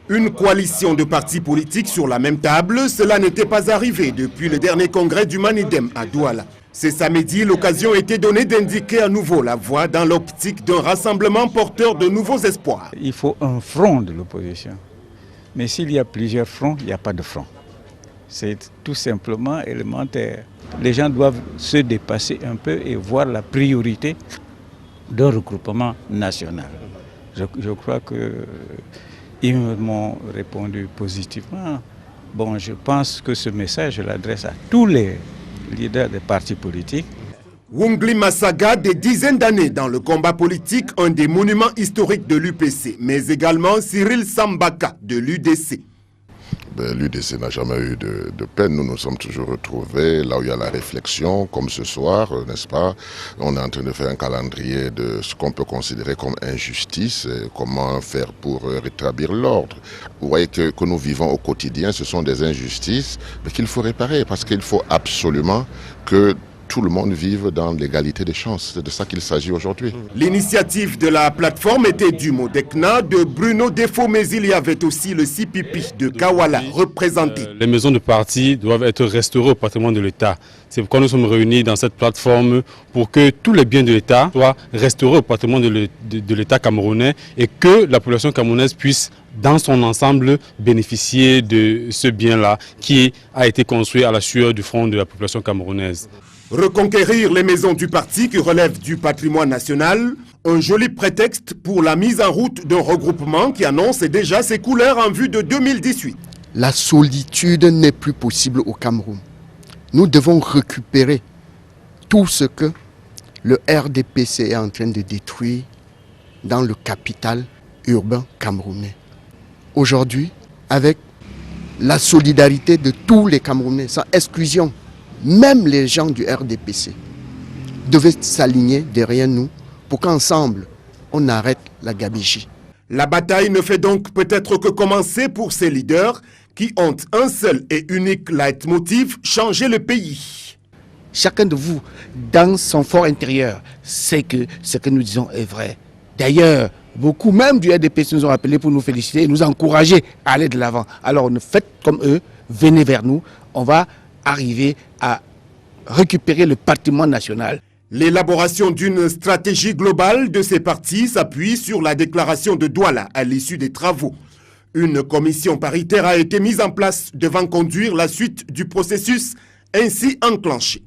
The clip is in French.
Une coalition de partis politiques sur la même table, cela n'était pas arrivé depuis le dernier congrès du Manidem à Douala. Ce samedi, l'occasion était donnée d'indiquer à nouveau la voie dans l'optique d'un rassemblement porteur de nouveaux espoirs. Il faut un front de l'opposition. Mais s'il y a plusieurs fronts, il n'y a pas de front. C'est tout simplement élémentaire. Les gens doivent se dépasser un peu et voir la priorité d'un regroupement national. Je crois qu'ils m'ont répondu positivement. Bon, je pense que ce message, je l'adresse à tous les leaders des partis politiques. Wungli Masaga, des dizaines d'années dans le combat politique, un des monuments historiques de l'UPC, mais également Cyril Sambaka de l'UDC. L'UDC n'a jamais eu de peine, nous nous sommes toujours retrouvés là où il y a la réflexion, comme ce soir, n'est-ce pas? On est en train de faire un calendrier de ce qu'on peut considérer comme injustice, et comment faire pour rétablir l'ordre. Vous voyez que nous vivons au quotidien, ce sont des injustices, mais qu'il faut réparer, parce qu'il faut absolument que tout le monde vive dans l'égalité des chances. C'est de ça qu'il s'agit aujourd'hui. L'initiative de la plateforme était du Modekna, de Bruno Defo, mais il y avait aussi le CPP de Kawala représenté. Les maisons de parti doivent être restaurées au patrimoine de l'État. C'est pourquoi nous sommes réunis dans cette plateforme pour que tous les biens de l'État soient restaurés au patrimoine de l'État camerounais et que la population camerounaise puisse dans son ensemble bénéficier de ce bien-là qui a été construit à la sueur du front de la population camerounaise. Reconquérir les maisons du parti qui relèvent du patrimoine national, un joli prétexte pour la mise en route d'un regroupement qui annonce déjà ses couleurs en vue de 2018. La solitude n'est plus possible au Cameroun. Nous devons récupérer tout ce que le RDPC est en train de détruire dans le capital urbain camerounais. Aujourd'hui, avec la solidarité de tous les Camerounais, sans exclusion, même les gens du RDPC devaient s'aligner derrière nous pour qu'ensemble, on arrête la gabegie. La bataille ne fait donc peut-être que commencer pour ces leaders qui ont un seul et unique leitmotiv, changer le pays. Chacun de vous, dans son fort intérieur, sait que ce que nous disons est vrai. D'ailleurs, beaucoup même du RDPC nous ont appelés pour nous féliciter et nous encourager à aller de l'avant. Alors faites comme eux, venez vers nous, on va arriver à récupérer le patrimoine national. L'élaboration d'une stratégie globale de ces partis s'appuie sur la déclaration de Douala à l'issue des travaux. Une commission paritaire a été mise en place devant conduire la suite du processus ainsi enclenché.